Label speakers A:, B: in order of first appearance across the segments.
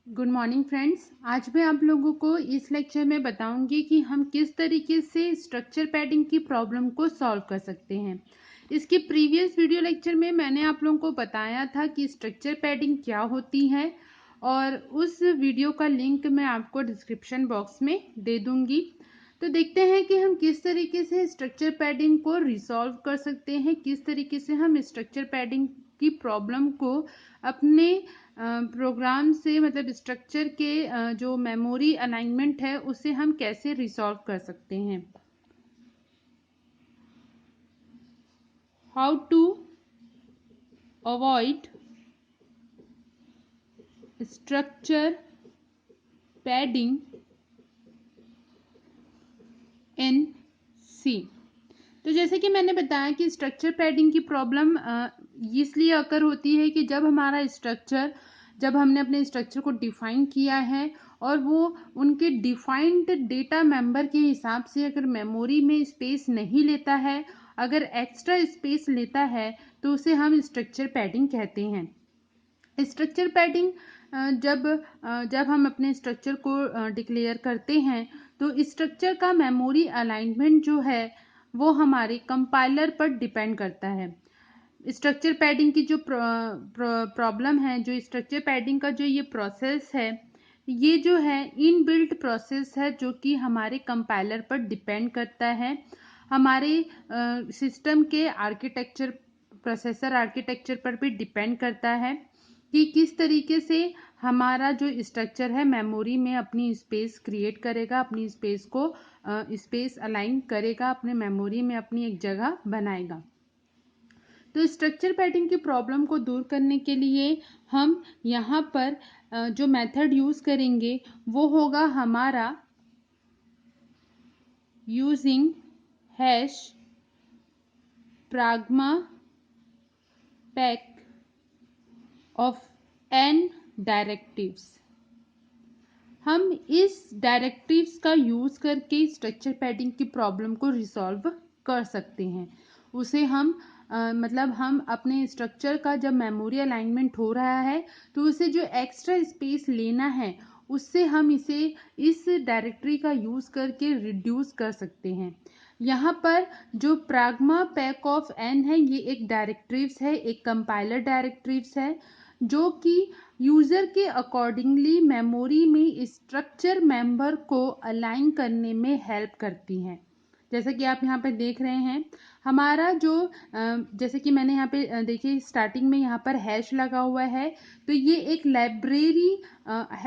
A: Good morning friends. आज मैं आप लोगों को इस लेक्चर में बताऊंगी कि हम किस तरीके से स्ट्रक्चर पैडिंग की प्रॉब्लम को सॉल्व कर सकते हैं। इसके प्रीवियस वीडियो लेक्चर में मैंने आप लोगों को बताया था कि स्ट्रक्चर पैडिंग क्या होती है और उस वीडियो का लिंक मैं आपको डिस्क्रिप्शन बॉक्स में दे दूंगी। तो देखते हैं कि हम किस तरीके से स्ट्रक्चर पैडिंग को रिसॉल्व कर सकते हैं, किस तरीके से हम स्ट्रक्चर पैडिंग की प्रॉब्लम को अपने प्रोग्राम से मतलब स्ट्रक्चर के जो मेमोरी अलाइनमेंट है उसे हम कैसे रिसॉल्व कर सकते हैं। How to avoid structure padding in C. तो जैसे कि मैंने बताया कि स्ट्रक्चर पैडिंग की प्रॉब्लम इसलिए अकर होती है कि जब हमने अपने स्ट्रक्चर को डिफाइन किया है और वो उनके डिफाइंड डेटा मेंबर के हिसाब से अगर मेमोरी में स्पेस नहीं लेता है, अगर एक्स्ट्रा स्पेस लेता है, तो उसे हम स्ट्रक्चर पैडिंग कहते हैं। स्ट्रक्चर पैडिंग जब हम अपने स्ट्रक्चर को डिक्लेयर करते हैं तो स्ट्रक्चर का मेमोरी अलाइनमेंट जो है वो हमारे कंपाइलर पर डिपेंड करता है। स्ट्रक्चर पैडिंग की जो प्रॉब्लम है, जो स्ट्रक्चर पैडिंग का जो ये प्रोसेस है, ये जो है इनबिल्ट प्रोसेस है जो कि हमारे कंपाइलर पर डिपेंड करता है। हमारे सिस्टम के आर्किटेक्चर, प्रोसेसर आर्किटेक्चर पर भी डिपेंड करता है कि किस तरीके से हमारा जो स्ट्रक्चर है मेमोरी में अपनी स्पेस क्रिएट करेगा, अपनी स्पेस को स्पेस अलाइन करेगा, अपने मेमोरी में अपनी एक जगह बनाएगा। तो स्ट्रक्चर पैडिंग की प्रॉब्लम को दूर करने के लिए हम यहाँ पर जो मेथड यूज़ करेंगे वो होगा हमारा using hash pragma pack of N directives. हम इस डायरेक्टिव्स का यूज़ करके स्ट्रक्चर पैडिंग की प्रॉब्लम को रिसॉल्व कर सकते हैं। उसे हम मतलब हम अपने स्ट्रक्चर का जब मेमोरी अलाइनमेंट हो रहा है तो उसे जो एक्स्ट्रा स्पेस लेना है उससे हम इसे इस डायरेक्टरी का यूज़ करके रिड्यूस कर सकते हैं। यहाँ पर जो प्राग्मा पैक ऑफ एन है ये एक डायरेक्टिव्स है, एक कंपाइलर डायरेक्टिव्स है जो कि यूज़र के अकॉर्डिंगली मेमोरी में स्ट्रक्चर मेंबर को अलाइन करने में हेल्प करती हैं। जैसे कि आप यहाँ पे देख रहे हैं हमारा जो जैसे कि मैंने यहाँ पे देखिए स्टार्टिंग में यहाँ पर हैश लगा हुआ है, तो ये एक लाइब्रेरी,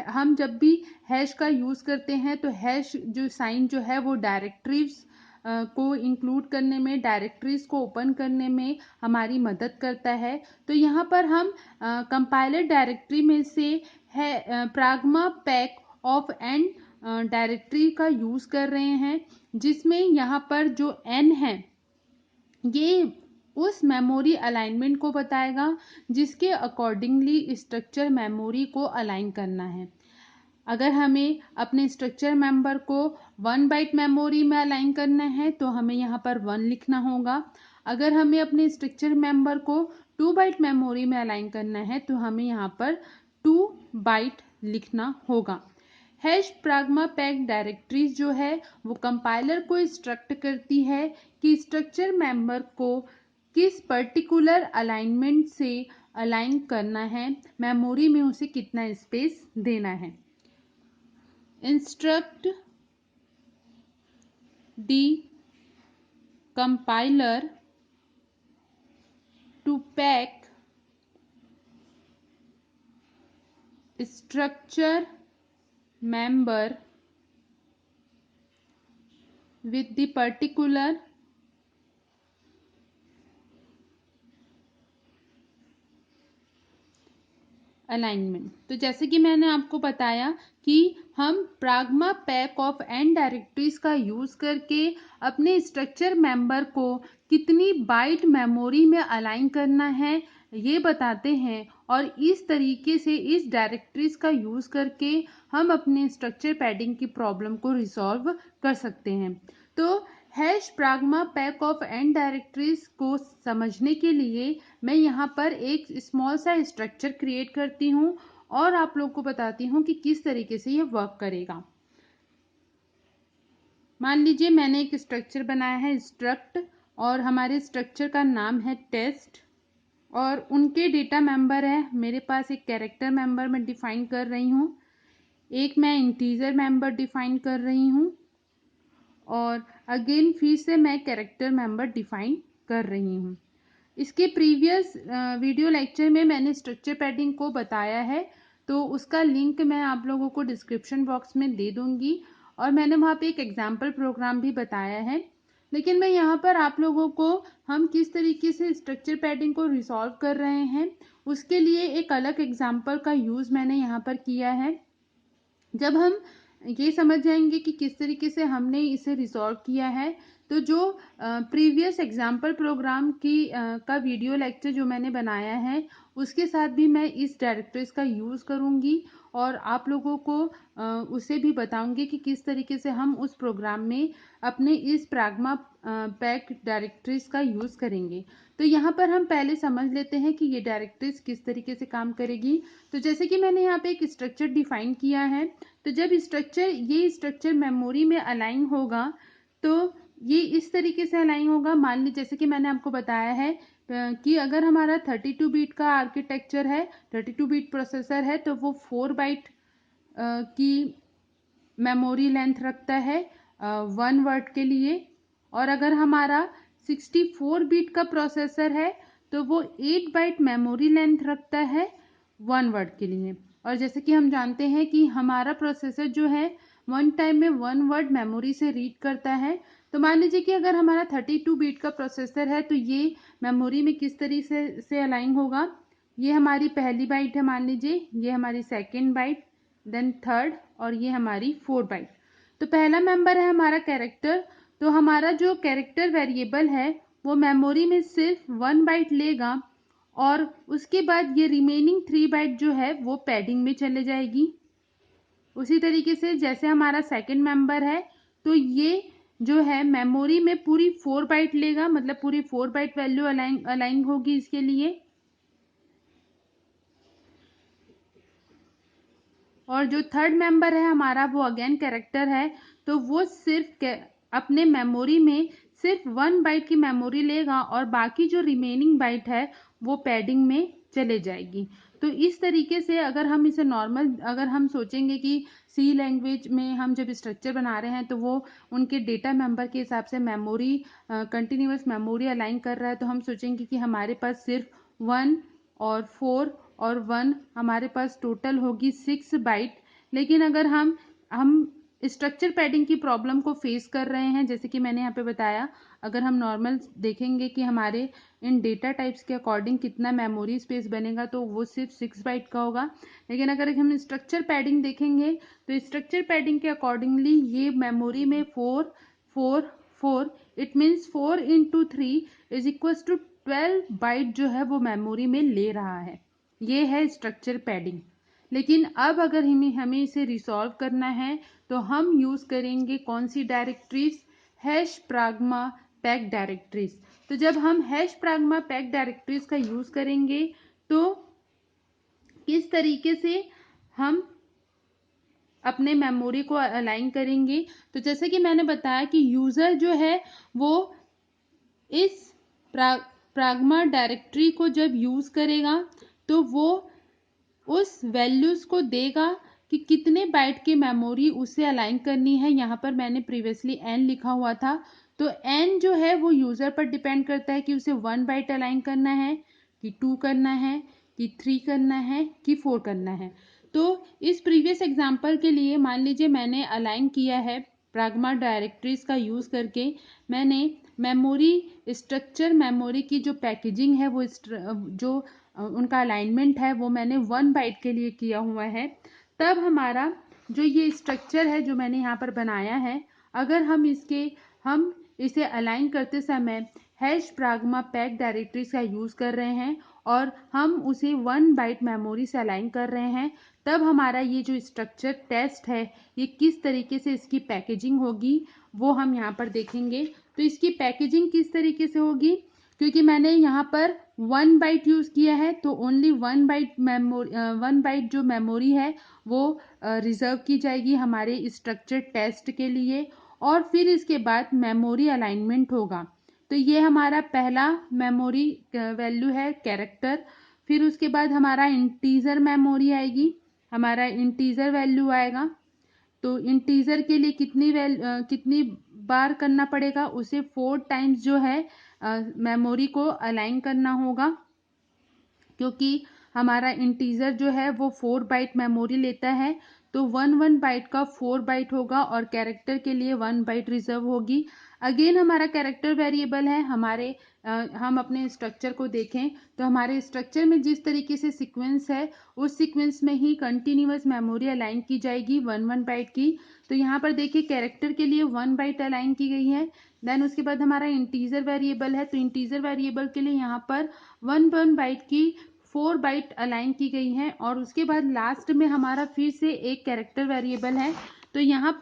A: हम जब भी हैश का यूज़ करते हैं तो हैश जो साइन जो है वो डायरेक्टरीज को इंक्लूड करने में, डायरेक्टरीज को ओपन करने में हमारी मदद करता है। तो यहाँ पर हम कंपाइलर डायरेक्टरी में से है pragma pack of N directory का यूज़ कर रहे हैं, जिसमें यहाँ पर जो एन है ये उस मेमोरी अलाइनमेंट को बताएगा जिसके अकॉर्डिंगली स्ट्रक्चर मेमोरी को अलाइन करना है। अगर हमें अपने स्ट्रक्चर मेंबर को 1 बाइट मेमोरी में अलाइन करना है तो हमें यहाँ पर 1 लिखना होगा। अगर हमें अपने स्ट्रक्चर मेंबर को 2 बाइट मेमोरी में अलाइन करना है तो हमें यहाँ पर 2 बाइट लिखना होगा। हैश प्राग्मा पैक डायरेक्टरीज जो है वो कंपाइलर को इंस्ट्रक्ट करती है कि स्ट्रक्चर मेंबर को किस पर्टिकुलर अलाइनमेंट से अलाइन करना है, मेमोरी में उसे कितना स्पेस देना है। Instruct the compiler to pack structure member with the particular alignment. तो जैसे कि मैंने आपको बताया कि हम pragma pack of N directories का यूज़ करके अपने स्ट्रक्चर मेंबर को कितनी बाइट मेमोरी में अलाइन करना है ये बताते हैं, और इस तरीके से इस डायरेक्टरीज का यूज़ करके हम अपने स्ट्रक्चर पैडिंग की प्रॉब्लम को रिसॉल्व कर सकते हैं। तो hash pragma pack of N directories को समझने के लिए मैं यहाँ पर एक स्मॉल सा स्ट्रक्चर क्रिएट करती हूँ और आप लोग को बताती हूँ कि किस तरीके से ये वर्क करेगा। मान लीजिए मैंने एक स्ट्रक्चर बनाया है स्ट्रक्ट, और हमारे स्ट्रक्चर का नाम है टेस्ट, और उनके डेटा मेंबर है मेरे पास एक कैरेक्टर मेंबर मैं डिफाइन कर रही हूँ, एक मैं इंटीजर मेंबर डिफाइन कर रही हूँ, और अगेन फिर से मैं कैरेक्टर मेंबर डिफाइन कर रही हूँ। इसके प्रीवियस वीडियो लेक्चर में मैंने स्ट्रक्चर पैडिंग को बताया है, तो उसका लिंक मैं आप लोगों को डिस्क्रिप्शन बॉक्स में दे दूंगी, और मैंने वहाँ पे एक एग्जाम्पल प्रोग्राम भी बताया है। लेकिन मैं यहाँ पर आप लोगों को हम किस तरीके से स्ट्रक्चर पैडिंग को रिसॉल्व कर रहे हैं उसके लिए एक अलग एग्जाम्पल का यूज़ मैंने यहाँ पर किया है। जब हम ये समझ जाएंगे कि किस तरीके से हमने इसे रिसॉल्व किया है, तो जो प्रीवियस एग्जाम्पल प्रोग्राम की का वीडियो लेक्चर जो मैंने बनाया है उसके साथ भी मैं इस डायरेक्टरीज का यूज़ करूँगी, और आप लोगों को उसे भी बताऊंगी कि किस तरीके से हम उस प्रोग्राम में अपने इस प्राग्मा पैक डायरेक्टरीज का यूज़ करेंगे। तो यहाँ पर हम पहले समझ लेते हैं कि ये डायरेक्टरीज किस तरीके से काम करेगी। तो जैसे कि मैंने यहाँ पे एक स्ट्रक्चर डिफाइन किया है, तो जब ये स्ट्रक्चर मेमोरी में अलाइन होगा तो ये इस तरीके से अलाइन होगा। मान लीजिए जैसे कि मैंने आपको बताया है कि अगर हमारा 32 बीट का आर्किटेक्चर है, 32 बीट प्रोसेसर है, तो वो 4 बाइट की मेमोरी लेंथ रखता है 1 वर्ड के लिए, और अगर हमारा 64 बीट का प्रोसेसर है तो वो 8 बाइट मेमोरी लेंथ रखता है 1 वर्ड के लिए। और जैसे कि हम जानते हैं कि हमारा प्रोसेसर जो है 1 टाइम में 1 वर्ड मेमोरी से रीड करता है। तो मान लीजिए कि अगर हमारा 32 बीट का प्रोसेसर है तो ये मेमोरी में किस तरीके से अलाइन होगा। ये हमारी पहली बाइट है, मान लीजिए ये हमारी सेकेंड बाइट, देन थर्ड, और ये हमारी 4 बाइट। तो पहला मेंबर है हमारा कैरेक्टर, तो हमारा जो कैरेक्टर वेरिएबल है वो मेमोरी में सिर्फ 1 बाइट लेगा, और उसके बाद ये रिमेनिंग 3 बाइट जो है वो पैडिंग में चले जाएगी। उसी तरीके से जैसे हमारा सेकंड मेंबर है, तो ये जो है मेमोरी में पूरी 4 बाइट लेगा, मतलब पूरी 4 बाइट वैल्यू अलाइन होगी इसके लिए। और जो थर्ड मेंबर है हमारा वो अगेन कैरेक्टर है, तो वो सिर्फ अपने मेमोरी में सिर्फ 1 बाइट की मेमोरी लेगा, और बाकी जो रिमेनिंग बाइट है वो पैडिंग में चले जाएगी। तो इस तरीके से अगर हम इसे नॉर्मल अगर हम सोचेंगे कि सी लैंग्वेज में हम जब स्ट्रक्चर बना रहे हैं तो वो उनके डेटा मेंबर के हिसाब से मेमोरी कंटिन्यूअस मेमोरी अलाइन कर रहा है, तो हम सोचेंगे कि हमारे पास सिर्फ 1 और 4 और 1 हमारे पास टोटल होगी 6 बाइट। लेकिन अगर हम स्ट्रक्चर पैडिंग की प्रॉब्लम को फेस कर रहे हैं, जैसे कि मैंने यहाँ पे बताया, अगर हम नॉर्मल देखेंगे कि हमारे इन डेटा टाइप्स के अकॉर्डिंग कितना मेमोरी स्पेस बनेगा, तो वो सिर्फ 6 बाइट का होगा। लेकिन अगर हम स्ट्रक्चर पैडिंग देखेंगे तो स्ट्रक्चर पैडिंग के अकॉर्डिंगली ये मेमोरी में 4 4 4 it means 4 into 3 is equal to 12 byte जो है वो मेमोरी में ले रहा है। ये है स्ट्रक्चर पैडिंग। लेकिन अब अगर हमें इसे रिसॉल्व करना है तो हम यूज़ करेंगे कौन सी directories, hash pragma pack directories. तो जब हम हैश प्राग्मा पैक डायरेक्टरीज का यूज़ करेंगे तो किस तरीके से हम अपने मेमोरी को अलाइन करेंगे। तो जैसे कि मैंने बताया कि यूज़र जो है वो इस प्राग्मा डायरेक्टरी को जब यूज़ करेगा तो वो उस वैल्यूज़ को देगा कि कितने बाइट की मेमोरी उसे अलाइन करनी है। यहाँ पर मैंने प्रीवियसली n लिखा हुआ था, तो n जो है वो यूज़र पर डिपेंड करता है कि उसे 1 बाइट अलाइन करना है, कि 2 करना है, कि 3 करना है, कि 4 करना है। तो इस प्रीवियस एग्जांपल के लिए मान लीजिए मैंने अलाइन किया है प्राग्मा डायरेक्टरीज का यूज़ करके, मैंने मेमोरी स्ट्रक्चर मेमोरी की जो पैकेजिंग है वो जो उनका अलाइनमेंट है वो मैंने 1 बाइट के लिए किया हुआ है। तब हमारा जो ये स्ट्रक्चर है जो मैंने यहाँ पर बनाया है, अगर हम इसे अलाइन करते समय हैश प्राग्मा पैक डायरेक्टरीज का यूज़ कर रहे हैं और हम उसे 1 बाइट मेमोरी से अलाइन कर रहे हैं, तब हमारा ये जो स्ट्रक्चर टेस्ट है ये किस तरीके से इसकी पैकेजिंग होगी वो हम यहाँ पर देखेंगे। तो इसकी पैकेजिंग किस तरीके से होगी, क्योंकि मैंने यहाँ पर 1 बाइट यूज़ किया है तो ओनली 1 बाइट मेमोरी 1 बाइट जो मेमोरी है वो रिजर्व की जाएगी हमारे स्ट्रक्चर टेस्ट के लिए। और फिर इसके बाद मेमोरी अलाइनमेंट होगा। तो ये हमारा पहला मेमोरी वैल्यू है कैरेक्टर। फिर उसके बाद हमारा इंटीजर मेमोरी आएगी, हमारा इंटीजर वैल्यू आएगा। तो इंटीजर के लिए कितनी बार करना पड़ेगा, उसे 4 टाइम्स जो है मेमोरी को अलाइन करना होगा, क्योंकि हमारा इंटीजर जो है वो 4 बाइट मेमोरी लेता है। तो 1 बाइट का 4 बाइट होगा और कैरेक्टर के लिए 1 बाइट रिजर्व होगी। अगेन हमारा कैरेक्टर वेरिएबल है। हम अपने स्ट्रक्चर को देखें तो हमारे स्ट्रक्चर में जिस तरीके से सीक्वेंस है उस सीक्वेंस में ही कंटिन्यूअस मेमोरी अलाइन की जाएगी 1 बाइट की। तो यहाँ पर देखिए कैरेक्टर के लिए 1 बाइट अलाइन की गई है। देन उसके बाद हमारा इंटीजर वेरिएबल है, तो इंटीजर वेरिएबल के लिए यहाँ पर 1 बाइट की 4 बाइट अलाइन की गई है। और उसके बाद लास्ट में हमारा फिर से एक कैरेक्टर वेरिएबल है। तो यहाँ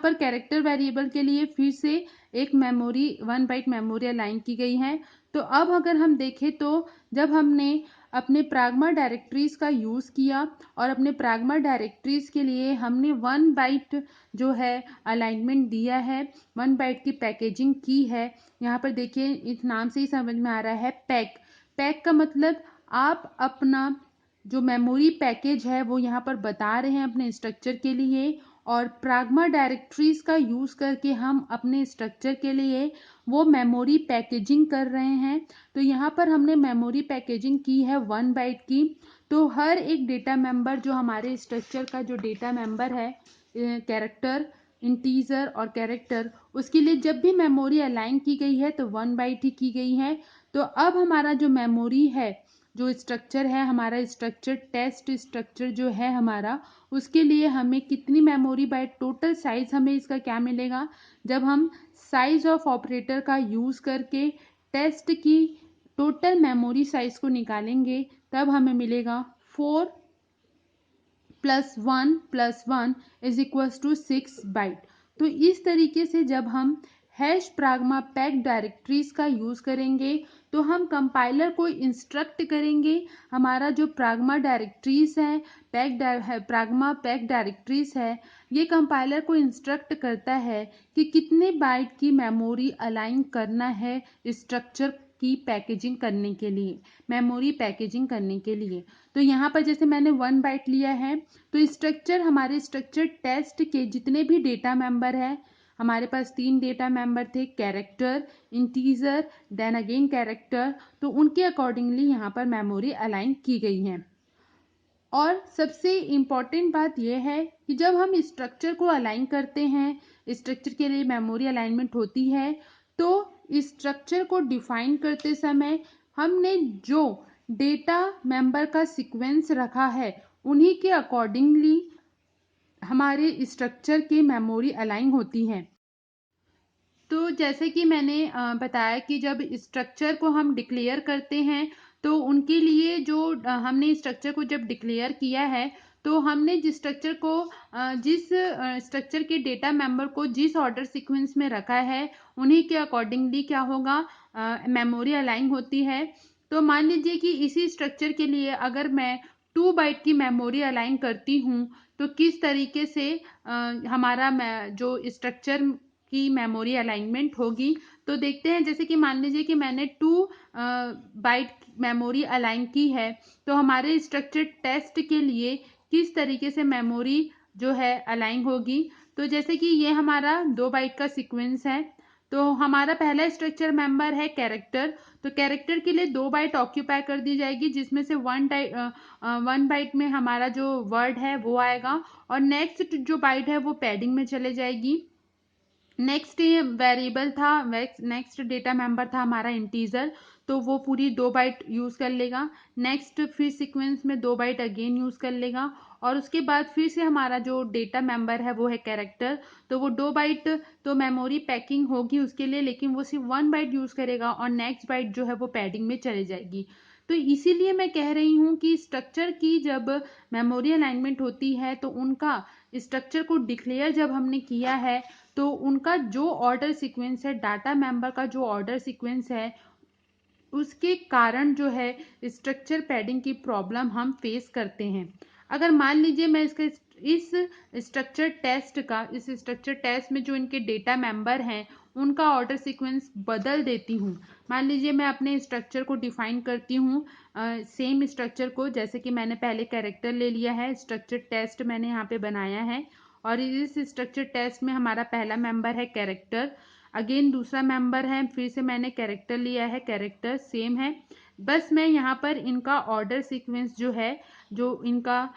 A: पर कैरेक्टर वेरिएबल के लिए फिर से एक 1 बाइट मेमोरी अलाइन की गई है। तो अब अगर हम देखें तो जब हमने अपने प्राग्मा डायरेक्टरीज का यूज़ किया और अपने प्राग्मा डायरेक्टरीज के लिए हमने 1 बाइट जो है अलाइनमेंट दिया है, 1 बाइट की पैकेजिंग की है। यहाँ पर देखिए इस नाम से ही समझ में आ रहा है पैक। पैक का मतलब आप अपना जो मेमोरी पैकेज है वो यहाँ पर बता रहे हैं अपने स्ट्रक्चर के लिए, और प्राग्मा डायरेक्टरीज का यूज़ करके हम अपने स्ट्रक्चर के लिए वो मेमोरी पैकेजिंग कर रहे हैं। तो यहाँ पर हमने मेमोरी पैकेजिंग की है 1 बाइट की। तो हर एक डेटा मेंबर जो हमारे स्ट्रक्चर का जो डेटा मेंबर है, कैरेक्टर, इंटीजर और कैरेक्टर, उसके लिए जब भी मेमोरी अलाइन की गई है तो 1 बाइट ही की गई है। तो अब हमारा जो मेमोरी है, जो स्ट्रक्चर है, हमारा स्ट्रक्चर टेस्ट स्ट्रक्चर जो है हमारा, उसके लिए हमें कितनी मेमोरी बाइट, टोटल साइज हमें इसका क्या मिलेगा, जब हम साइज ऑफ ऑपरेटर का यूज़ करके टेस्ट की टोटल मेमोरी साइज को निकालेंगे तब हमें मिलेगा 4 + 1 = 6 बाइट। तो इस तरीके से जब हम हैश प्राग्मा पैक डायरेक्टरीज का यूज़ करेंगे तो हम कंपाइलर को इंस्ट्रक्ट करेंगे, हमारा जो प्राग्मा डायरेक्टरीज है, प्राग्मा पैक डायरेक्टरीज है, ये कंपाइलर को इंस्ट्रक्ट करता है कि कितने बाइट की मेमोरी अलाइन करना है स्ट्रक्चर की पैकेजिंग करने के लिए, मेमोरी पैकेजिंग करने के लिए। तो यहाँ पर जैसे मैंने 1 बाइट लिया है, तो हमारे स्ट्रक्चर टेस्ट के जितने भी डेटा मेंबर है, हमारे पास 3 डेटा मेंबर थे, character, integer, then again character, तो उनके अकॉर्डिंगली यहाँ पर मेमोरी अलाइन की गई है। और सबसे इम्पॉर्टेंट बात यह है कि जब हम स्ट्रक्चर को अलाइन करते हैं, स्ट्रक्चर के लिए मेमोरी अलाइनमेंट होती है, तो स्ट्रक्चर को डिफाइन करते समय हमने जो डेटा मेंबर का सीक्वेंस रखा है उन्हीं के अकॉर्डिंगली हमारे स्ट्रक्चर की मेमोरी अलाइन होती है। तो जैसे कि मैंने बताया कि जब स्ट्रक्चर को हम डिक्लेयर करते हैं तो उनके लिए जो हमने स्ट्रक्चर को जब डिक्लेयर किया है तो हमने जिस स्ट्रक्चर को जिस स्ट्रक्चर के डेटा मेंबर को जिस ऑर्डर सीक्वेंस में रखा है उन्हीं के अकॉर्डिंगली क्या होगा, मेमोरी अलाइन होती है। तो मान लीजिए कि इसी स्ट्रक्चर के लिए अगर मैं 2 बाइट की मेमोरी अलाइन करती हूँ तो किस तरीके से हमारा जो स्ट्रक्चर की मेमोरी अलाइनमेंट होगी। तो देखते हैं, जैसे कि मान लीजिए कि मैंने 2 बाइट मेमोरी अलाइन की है, तो हमारे स्ट्रक्चर टेस्ट के लिए किस तरीके से मेमोरी जो है अलाइन होगी। तो जैसे कि ये हमारा 2 बाइट का सीक्वेंस है, तो हमारा पहला स्ट्रक्चर मेंबर है कैरेक्टर, तो कैरेक्टर के लिए 2 बाइट ऑक्यूपाई कर दी जाएगी, जिसमें से 1 बाइट में हमारा जो वर्ड है वो आएगा और नेक्स्ट जो बाइट है वो पैडिंग में चले जाएगी। नेक्स्ट वेरिएबल था, नेक्स्ट डेटा मेंबर था हमारा इंटीजर, तो वो पूरी 2 बाइट यूज़ कर लेगा। नेक्स्ट फिर सीक्वेंस में 2 बाइट अगेन यूज़ कर लेगा और उसके बाद फिर से हमारा जो डेटा मेंबर है वो है कैरेक्टर, तो वो 2 बाइट तो मेमोरी पैकिंग होगी उसके लिए, लेकिन वो सिर्फ 1 बाइट यूज़ करेगा और नेक्स्ट बाइट जो है वो पैडिंग में चली जाएगी। तो इसीलिए मैं कह रही हूँ कि स्ट्रक्चर की जब मेमोरी अलाइनमेंट होती है तो उनका स्ट्रक्चर को डिक्लेयर जब हमने किया है तो उनका जो ऑर्डर सीक्वेंस है, डाटा मेंबर का जो ऑर्डर सीक्वेंस है, उसके कारण जो है स्ट्रक्चर पैडिंग की प्रॉब्लम हम फेस करते हैं। अगर मान लीजिए मैं इस स्ट्रक्चर टेस्ट में जो इनके डेटा मेंबर हैं उनका ऑर्डर सीक्वेंस बदल देती हूँ। मान लीजिए मैं अपने स्ट्रक्चर को डिफाइन करती हूँ, सेम स्ट्रक्चर को, जैसे कि मैंने पहले कैरेक्टर ले लिया है, स्ट्रक्चर टेस्ट मैंने यहाँ पे बनाया है, और इस स्ट्रक्चर टेस्ट में हमारा पहला मेंबर है कैरेक्टर, अगेन दूसरा मेंबर है, फिर से मैंने कैरेक्टर लिया है, कैरेक्टर सेम है, बस मैं यहाँ पर इनका ऑर्डर सीक्वेंस जो है, जो इनका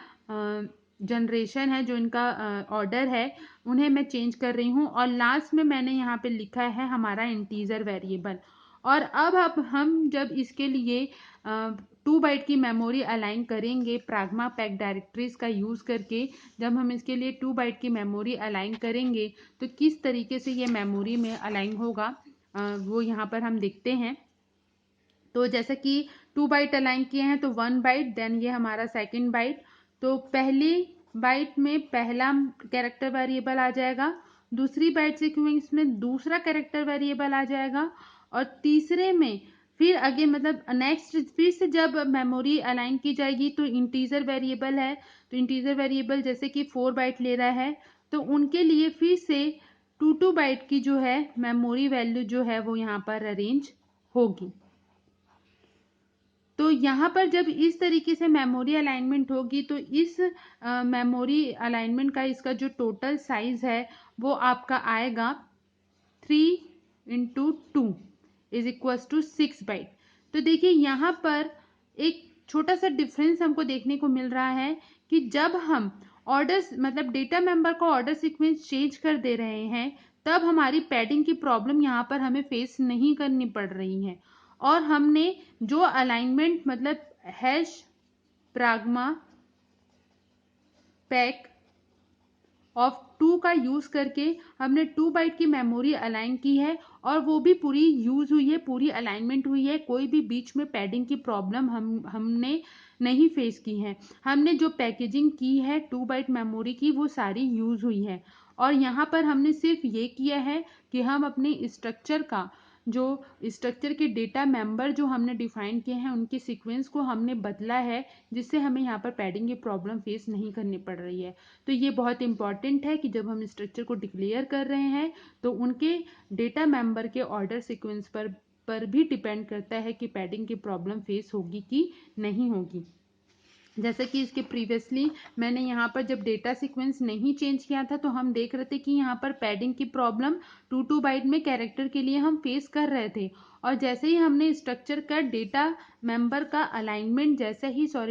A: जनरेशन है, जो इनका ऑर्डर है, उन्हें मैं चेंज कर रही हूँ, और लास्ट में मैंने यहाँ पे लिखा है हमारा इंटीजर वेरिएबल। और अब हम जब इसके लिए 2 बाइट की मेमोरी अलाइन करेंगे प्राग्मा पैक डायरेक्टरीज का यूज़ करके, जब हम इसके लिए 2 बाइट की मेमोरी अलाइन करेंगे तो किस तरीके से ये मेमोरी में अलाइन होगा वो यहाँ पर हम देखते हैं। तो जैसे कि 2 बाइट अलाइन किए हैं तो 1 बाइट, देन ये हमारा सेकंड बाइट, तो पहली बाइट में पहला कैरेक्टर वेरिएबल आ जाएगा, दूसरी बाइट सीक्वेंस में दूसरा कैरेक्टर वेरिएबल आ जाएगा, और तीसरे में फिर आगे मतलब नेक्स्ट फिर से जब मेमोरी अलाइन की जाएगी तो इंटीजर वेरिएबल है, तो इंटीजर वेरिएबल जैसे कि 4 बाइट ले रहा है तो उनके लिए फिर से 2 बाइट की जो है मेमोरी वैल्यू जो है वो यहाँ पर अरेंज होगी। तो यहाँ पर जब इस तरीके से मेमोरी अलाइनमेंट होगी तो इस मेमोरी अलाइनमेंट का इसका जो टोटल साइज है वो आपका आएगा 3 × 2 इज इक्वल्स टू 6 बाइट। तो देखिए यहाँ पर एक छोटा सा डिफरेंस हमको देखने को मिल रहा है कि जब हम ऑर्डर मतलब डेटा मेंबर का ऑर्डर सीक्वेंस चेंज कर दे रहे हैं तब हमारी पैडिंग की प्रॉब्लम यहाँ पर हमें फेस नहीं करनी पड़ रही है, और हमने जो अलाइनमेंट मतलब हैश प्राग्मा पैक ऑफ 2 का यूज करके हमने 2 बाइट की मेमोरी अलाइन की है, और वो भी पूरी यूज हुई है, पूरी अलाइनमेंट हुई है, कोई भी बीच में पैडिंग की प्रॉब्लम हमने नहीं फेस की है। हमने जो पैकेजिंग की है 2 बाइट मेमोरी की वो सारी यूज हुई है, और यहाँ पर हमने सिर्फ ये किया है कि हम अपने स्ट्रक्चर का जो स्ट्रक्चर के डेटा मेंबर जो हमने डिफाइन किए हैं उनके सीक्वेंस को हमने बदला है, जिससे हमें यहाँ पर पैडिंग की प्रॉब्लम फेस नहीं करनी पड़ रही है। तो ये बहुत इंपॉर्टेंट है कि जब हम स्ट्रक्चर को डिक्लेयर कर रहे हैं तो उनके डेटा मेंबर के ऑर्डर सीक्वेंस पर भी डिपेंड करता है कि पैडिंग की प्रॉब्लम फेस होगी कि नहीं होगी। जैसे कि इसके प्रीवियसली मैंने यहाँ पर जब डेटा सीक्वेंस नहीं चेंज किया था तो हम देख रहे थे कि यहाँ पर पैडिंग की प्रॉब्लम 2 बाइट में कैरेक्टर के लिए हम फेस कर रहे थे, और जैसे ही हमने स्ट्रक्चर का डेटा मेंबर का अलाइनमेंट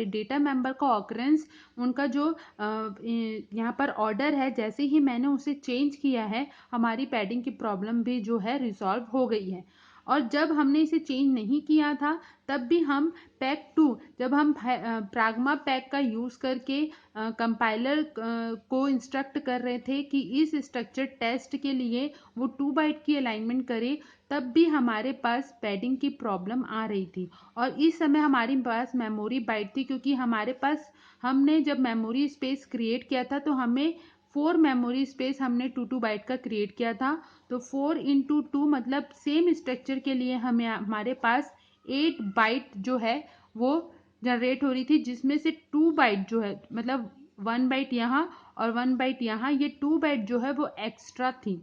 A: डेटा मेंबर का ऑकरेंस उनका जो यहाँ पर ऑर्डर है जैसे ही मैंने उसे चेंज किया है हमारी पैडिंग की प्रॉब्लम भी जो है रिजॉल्व हो गई है। और जब हमने इसे चेंज नहीं किया था तब भी हम पैक 2 जब हम प्राग्मा पैक का यूज़ करके कंपाइलर को इंस्ट्रक्ट कर रहे थे कि इस स्ट्रक्चर टेस्ट के लिए वो 2 बाइट की अलाइनमेंट करे, तब भी हमारे पास पैडिंग की प्रॉब्लम आ रही थी, और इस समय हमारे पास मेमोरी बाइट थी क्योंकि हमारे पास हमने जब मेमोरी स्पेस क्रिएट किया था तो हमें 4 मेमोरी स्पेस हमने 2 बाइट का क्रिएट किया था, तो 4 × 2 मतलब सेम स्ट्रक्चर के लिए हमें हमारे पास 8 बाइट जो है वो जनरेट हो रही थी, जिसमें से 2 बाइट जो है मतलब 1 बाइट यहाँ और 1 बाइट यहाँ, ये 2 बाइट जो है वो एक्स्ट्रा थी।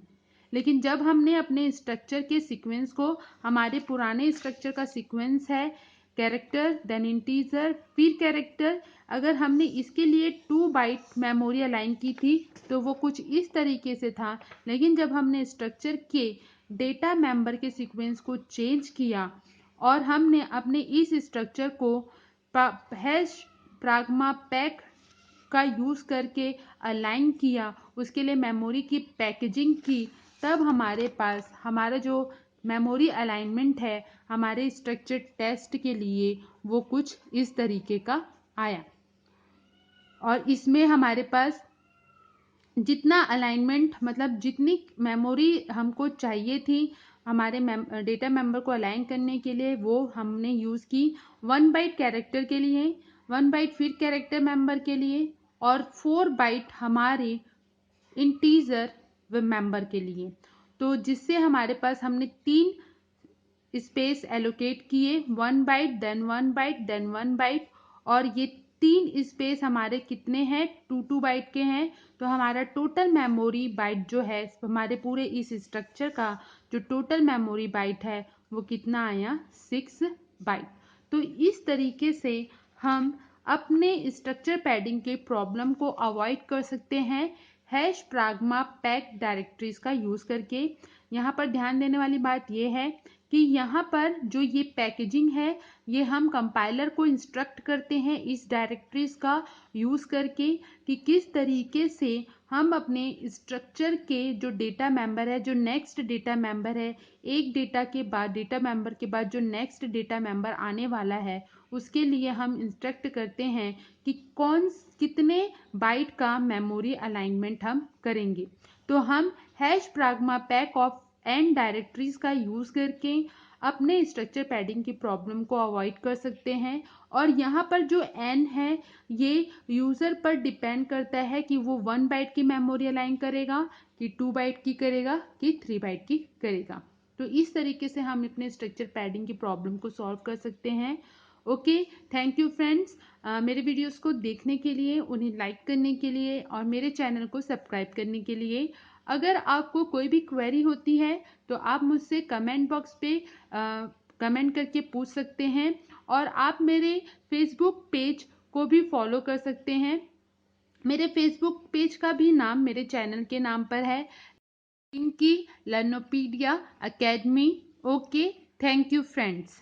A: लेकिन जब हमने अपने स्ट्रक्चर के सीक्वेंस को, हमारे पुराने स्ट्रक्चर का सीक्वेंस है कैरेक्टर देन इंटीजर फिर कैरेक्टर, अगर हमने इसके लिए 2 बाइट मेमोरी अलाइन की थी तो वो कुछ इस तरीके से था, लेकिन जब हमने स्ट्रक्चर के डेटा मेंबर के सीक्वेंस को चेंज किया और हमने अपने इस स्ट्रक्चर को हैश प्राग्मा पैक का यूज़ करके अलाइन किया, उसके लिए मेमोरी की पैकेजिंग की, तब हमारे पास हमारा जो मेमोरी अलाइनमेंट है हमारे स्ट्रक्चर टेस्ट के लिए वो कुछ इस तरीके का आया। और इसमें हमारे पास जितना अलाइनमेंट मतलब जितनी मेमोरी हमको चाहिए थी हमारे डेटा मेंबर को अलाइन करने के लिए वो हमने यूज़ की 1 बाइट कैरेक्टर के लिए, 1 बाइट फिर कैरेक्टर मेंबर के लिए, और 4 बाइट हमारे इंटीजर मेंबर के लिए। तो जिससे हमारे पास हमने 3 स्पेस एलोकेट किए, 1 byte then 1 byte then 1 byte, और ये 3 स्पेस हमारे कितने हैं, 2 बाइट के हैं। तो हमारा टोटल मेमोरी बाइट जो है हमारे पूरे इस स्ट्रक्चर का जो टोटल मेमोरी बाइट है वो कितना आया, 6 बाइट। तो इस तरीके से हम अपने स्ट्रक्चर पैडिंग के प्रॉब्लम को अवॉइड कर सकते हैं हैश प्राग्मा पैक डायरेक्टरीज का यूज करके। यहाँ पर ध्यान देने वाली बात यह है कि यहाँ पर जो ये पैकेजिंग है ये हम कंपाइलर को इंस्ट्रक्ट करते हैं इस डायरेक्टरीज का यूज करके कि किस तरीके से हम अपने स्ट्रक्चर के जो डेटा मेंबर है, जो नेक्स्ट डेटा मेंबर है, एक डेटा के बाद डेटा मेंबर के बाद जो नेक्स्ट डेटा मेंबर आने वाला है उसके लिए हम इंस्ट्रक्ट करते हैं कि कितने बाइट का मेमोरी अलाइनमेंट हम करेंगे। तो हम hash pragma pack of N directories का यूज करके अपने स्ट्रक्चर पैडिंग की प्रॉब्लम को अवॉइड कर सकते हैं। और यहाँ पर जो एन है ये यूजर पर डिपेंड करता है कि वो 1 बाइट की मेमोरी अलाइन करेगा कि 2 बाइट की करेगा कि 3 बाइट की करेगा। तो इस तरीके से हम अपने स्ट्रक्चर पैडिंग की प्रॉब्लम को सॉल्व कर सकते हैं। ओके, थैंक यू फ्रेंड्स, मेरे वीडियोस को देखने के लिए, उन्हें लाइक करने के लिए और मेरे चैनल को सब्सक्राइब करने के लिए। अगर आपको कोई भी क्वेरी होती है तो आप मुझसे कमेंट बॉक्स पे कमेंट करके पूछ सकते हैं, और आप मेरे फेसबुक पेज को भी फॉलो कर सकते हैं। मेरे फेसबुक पेज का भी नाम मेरे चैनल के नाम पर है, Pinky Learnopedia academy. Okay, thank you friends.